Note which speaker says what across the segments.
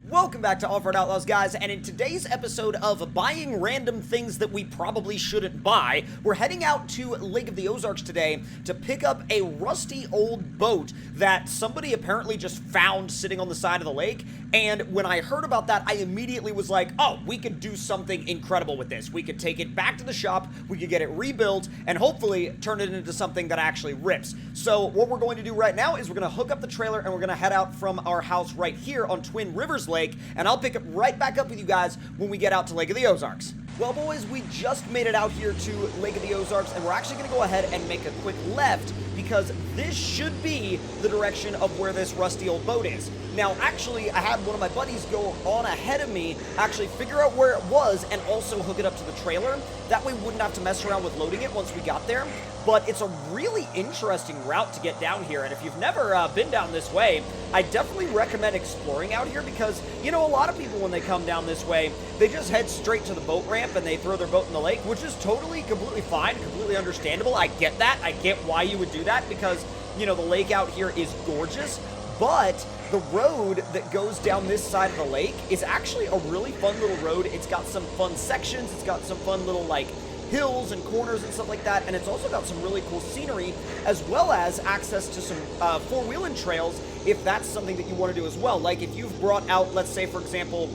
Speaker 1: Welcome back to Offroad Outlaws, guys, and in today's episode of buying random things that we probably shouldn't buy, we're heading out to Lake of the Ozarks today to pick up a rusty old boat that somebody apparently just found sitting on the side of the lake, and when I heard about that, I immediately was like, oh, we could do something incredible with this. We could take it back to the shop, we could get it rebuilt, and hopefully turn it into something that actually rips. So what we're going to do right now is we're going to hook up the trailer and we're going to head out from our house right here on Twin Rivers Lake, and I'll pick it right back up with you guys when we get out to Lake of the Ozarks. Well, boys, we just made it out here to Lake of the Ozarks, and we're actually going to go ahead and make a quick left because this should be the direction of where this rusty old boat is. Now, actually, I had one of my buddies go on ahead of me, actually figure out where it was, and also hook it up to the trailer. That way we wouldn't have to mess around with loading it once we got there. But it's a really interesting route to get down here, and if you've never been down this way, I definitely recommend exploring out here because, you know, a lot of people when they come down this way, they just head straight to the boat ramp and they throw their boat in the lake, which is totally, completely fine, completely understandable. I get that. I get why you would do that because, you know, the lake out here is gorgeous, but the road that goes down this side of the lake is actually a really fun little road. It's got some fun sections. It's got some fun little, like, hills and corners and stuff like that, and it's also got some really cool scenery, as well as access to some four-wheeling trails if that's something that you want to do as well. Like if you've brought out, let's say, for example,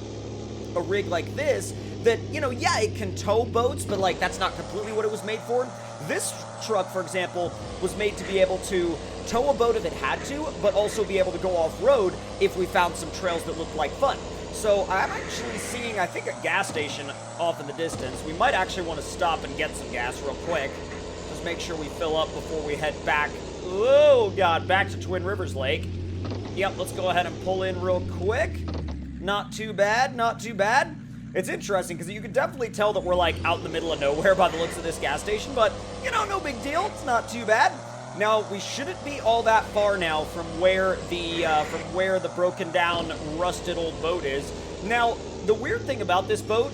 Speaker 1: a rig like this that, you know, yeah, it can tow boats, but like that's not completely what it was made for. This truck, for example, was made to be able to tow a boat if it had to, but also be able to go off-road if we found some trails that looked like fun. So I'm actually seeing, I think, a gas station off in the distance. We might actually want to stop and get some gas real quick. Just make sure we fill up before we head back. Oh, God, back to Twin Rivers Lake. Yep, let's go ahead and pull in real quick. Not too bad, not too bad. It's interesting because you can definitely tell that we're, like, out in the middle of nowhere by the looks of this gas station, but, you know, no big deal. It's not too bad. Now, we shouldn't be all that far now from where the broken down, rusted old boat is. Now, the weird thing about this boat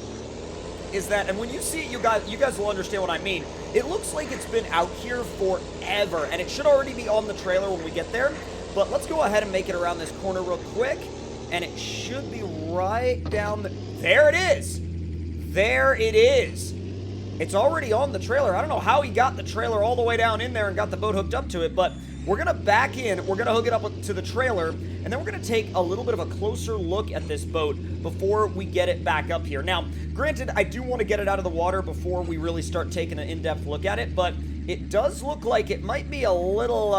Speaker 1: is that, and when you see it, you guys will understand what I mean. It looks like it's been out here forever, and it should already be on the trailer when we get there. But let's go ahead and make it around this corner real quick, and it should be right down there it is! There it is! It's already on the trailer. I don't know how he got the trailer all the way down in there and got the boat hooked up to it, but we're going to back in, we're going to hook it up to the trailer, and then we're going to take a little bit of a closer look at this boat before we get it back up here. Now, granted, I do want to get it out of the water before we really start taking an in-depth look at it, but it does look like it might be a little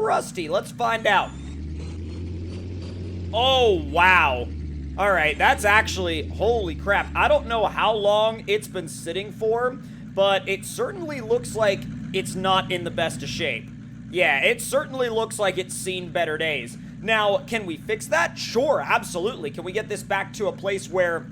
Speaker 1: rusty. Let's find out. Oh, wow. All right, that's actually, holy crap. I don't know how long it's been sitting for, but it certainly looks like it's not in the best of shape. Yeah, it certainly looks like it's seen better days. Now, can we fix that? Sure, absolutely. Can we get this back to a place where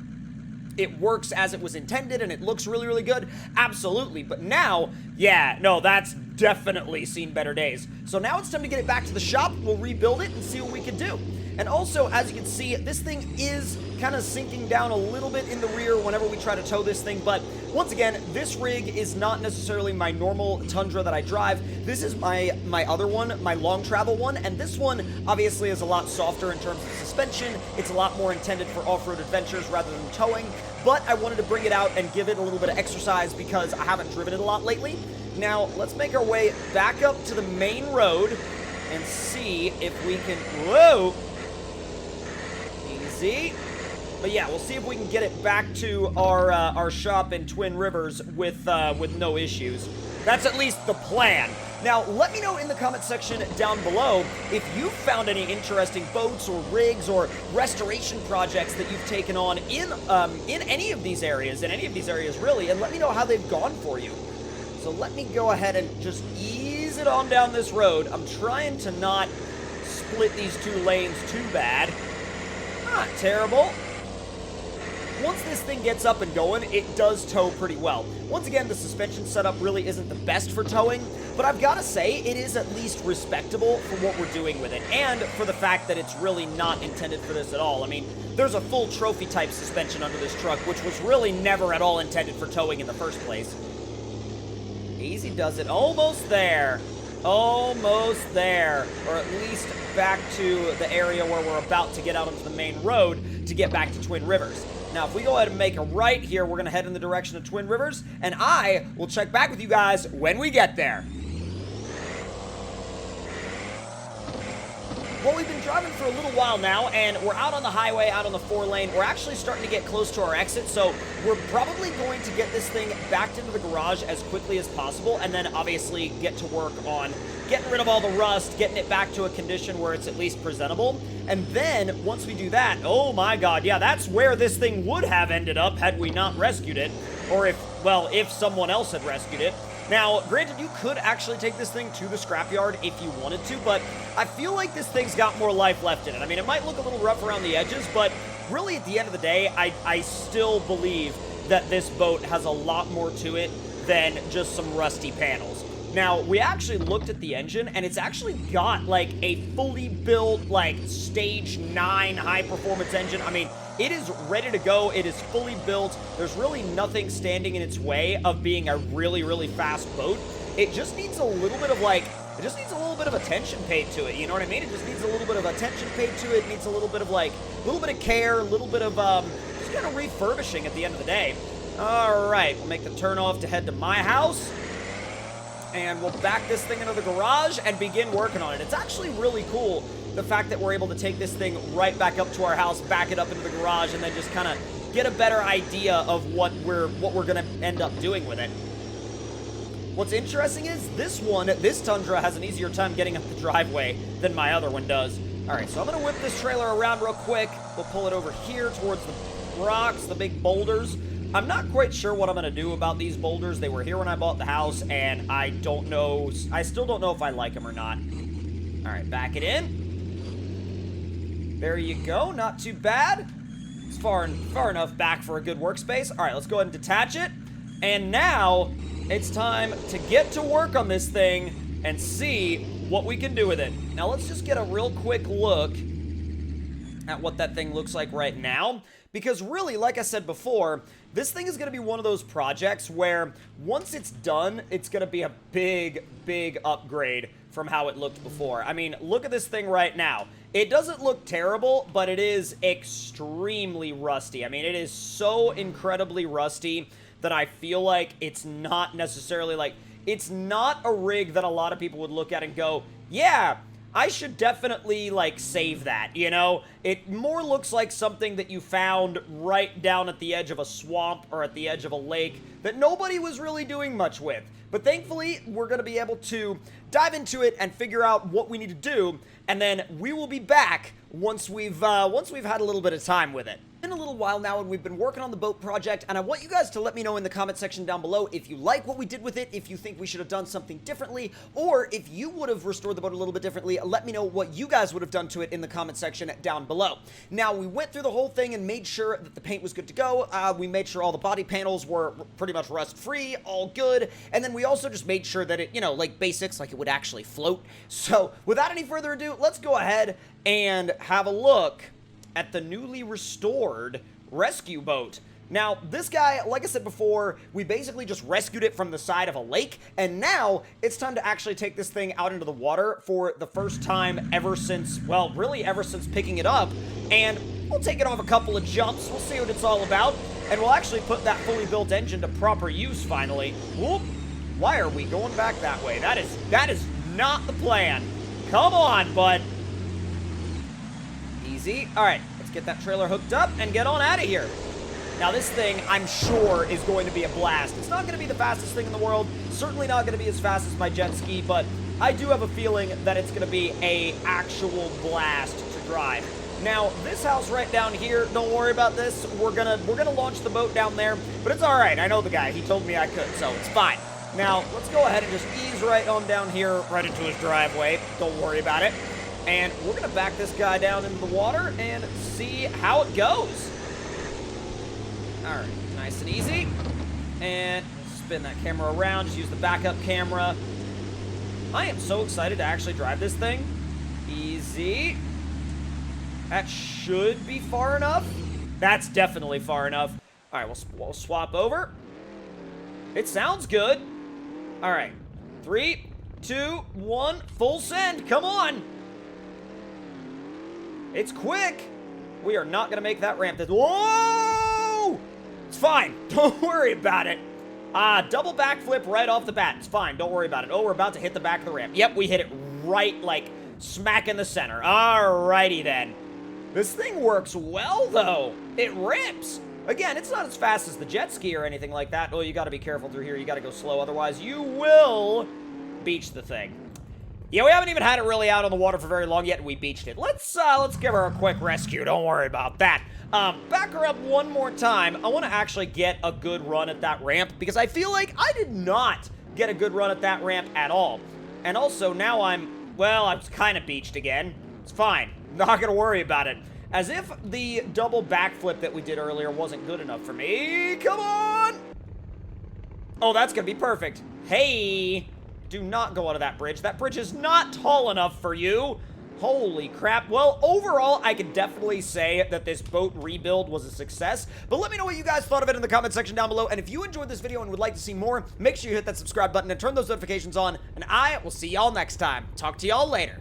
Speaker 1: it works as it was intended and it looks really, really good? Absolutely. But now, yeah, no, that's definitely seen better days. So now it's time to get it back to the shop. We'll rebuild it and see what we can do. And also, as you can see, this thing is kind of sinking down a little bit in the rear whenever we try to tow this thing. But once again, this rig is not necessarily my normal Tundra that I drive. This is my other one, my long travel one. And this one obviously is a lot softer in terms of suspension. It's a lot more intended for off-road adventures rather than towing. But I wanted to bring it out and give it a little bit of exercise because I haven't driven it a lot lately. Now, let's make our way back up to the main road and see if we can... Whoa! Easy. But yeah, we'll see if we can get it back to our shop in Twin Rivers with no issues. That's at least the plan. Now, let me know in the comment section down below if you've found any interesting boats or rigs or restoration projects that you've taken on in any of these areas, really, and let me know how they've gone for you. So let me go ahead and just ease it on down this road. I'm trying to not split these two lanes too bad. Not terrible. Once this thing gets up and going, it does tow pretty well. Once again, the suspension setup really isn't the best for towing, but I've got to say, it is at least respectable for what we're doing with it, and for the fact that it's really not intended for this at all. I mean, there's a full trophy-type suspension under this truck, which was really never at all intended for towing in the first place. Easy does it. Almost there. Almost there, or at least back to the area where we're about to get out onto the main road to get back to Twin Rivers. Now, if we go ahead and make a right here, we're going to head in the direction of Twin Rivers, and I will check back with you guys when we get there. Well, we've been driving for a little while now, and we're out on the highway, out on the 4-lane. We're actually starting to get close to our exit, so we're probably going to get this thing backed into the garage as quickly as possible, and then obviously get to work on getting rid of all the rust, getting it back to a condition where it's at least presentable. And then, once we do that, oh my god, yeah, that's where this thing would have ended up had we not rescued it, or if someone else had rescued it. Now, granted, you could actually take this thing to the scrapyard if you wanted to, but I feel like this thing's got more life left in it. I mean, it might look a little rough around the edges, but really at the end of the day, I still believe that this boat has a lot more to it than just some rusty panels. Now, we actually looked at the engine, and it's actually got, like, a fully built, like, Stage 9 high-performance engine. I mean, it is ready to go. It is fully built. There's really nothing standing in its way of being a really, really fast boat. It just needs a little bit of, like, it just needs a little bit of attention paid to it, you know what I mean? It just needs a little bit of attention paid to it. It needs a little bit of, like, a little bit of care, a little bit of, just kind of refurbishing at the end of the day. All right, we'll make the turn off to head to my house. And we'll back this thing into the garage and begin working on it. It's actually really cool, the fact that we're able to take this thing right back up to our house, back it up into the garage, and then just kind of get a better idea of what we're going to end up doing with it. What's interesting is this Tundra has an easier time getting up the driveway than my other one does. All right, so I'm going to whip this trailer around real quick. We'll pull it over here towards the rocks, the big boulders. I'm not quite sure what I'm going to do about these boulders. They were here when I bought the house, and I still don't know if I like them or not. All right, back it in. There you go, not too bad. It's far enough back for a good workspace. All right, let's go ahead and detach it. And now, it's time to get to work on this thing and see what we can do with it. Now, let's just get a real quick look at what that thing looks like right now. Because really, like I said before, this thing is going to be one of those projects where once it's done, it's going to be a big, big upgrade from how it looked before. I mean, look at this thing right now. It doesn't look terrible, but it is extremely rusty. I mean, it is so incredibly rusty that I feel like it's not necessarily like, it's not a rig that a lot of people would look at and go, yeah, I should definitely, like, save that, you know? It more looks like something that you found right down at the edge of a swamp or at the edge of a lake that nobody was really doing much with. But thankfully, we're going to be able to dive into it and figure out what we need to do, and then we will be back once we've had a little bit of time with it. It's been a little while now, and we've been working on the boat project, and I want you guys to let me know in the comment section down below if you like what we did with it, if you think we should have done something differently, or if you would have restored the boat a little bit differently. Let me know what you guys would have done to it in the comment section down below. Now, we went through the whole thing and made sure that the paint was good to go. We made sure all the body panels were pretty much rust-free, all good, and then we also just made sure that it, you know, like basics, like it would actually float. So, without any further ado, let's go ahead and have a look at the newly restored rescue boat. Now, this guy, like I said before, we basically just rescued it from the side of a lake, and now it's time to actually take this thing out into the water for the first time ever since, well, really ever since picking it up, and we'll take it off a couple of jumps, we'll see what it's all about, and we'll actually put that fully built engine to proper use finally. Whoop! Why are we going back that way? That is not the plan. Come on, bud. Easy. All right, let's get that trailer hooked up and get on out of here. Now, this thing, I'm sure, is going to be a blast. It's not going to be the fastest thing in the world, certainly not going to be as fast as my jet ski, but I do have a feeling that it's going to be a actual blast to drive. Now, this house right down here, don't worry about this. We're gonna launch the boat down there, but it's all right. I know the guy. He told me I could, so it's fine. Now, let's go ahead and just ease right on down here, right into his driveway. Don't worry about it. And we're going to back this guy down into the water and see how it goes. All right, nice and easy. And spin that camera around, just use the backup camera. I am so excited to actually drive this thing. Easy. That should be far enough. That's definitely far enough. All right, we'll swap over. It sounds good. All right, 3, 2, 1, full send. Come on. It's quick. We are not going to make that ramp. Whoa! It's fine. Don't worry about it. Double backflip right off the bat. It's fine. Don't worry about it. Oh, we're about to hit the back of the ramp. Yep, we hit it right, like, smack in the center. Alrighty then. This thing works well, though. It rips. Again, it's not as fast as the jet ski or anything like that. Oh, you got to be careful through here. You got to go slow. Otherwise, you will beach the thing. Yeah, we haven't even had it really out on the water for very long yet, and we beached it. Let's give her a quick rescue. Don't worry about that. Back her up one more time. I want to actually get a good run at that ramp, because I feel like I did not get a good run at that ramp at all. And also, now I'm kind of beached again. It's fine. Not going to worry about it. As if the double backflip that we did earlier wasn't good enough for me. Come on! Oh, that's going to be perfect. Hey! Do not go onto that bridge. That bridge is not tall enough for you. Holy crap. Well, overall, I can definitely say that this boat rebuild was a success. But let me know what you guys thought of it in the comment section down below. And if you enjoyed this video and would like to see more, make sure you hit that subscribe button and turn those notifications on. And I will see y'all next time. Talk to y'all later.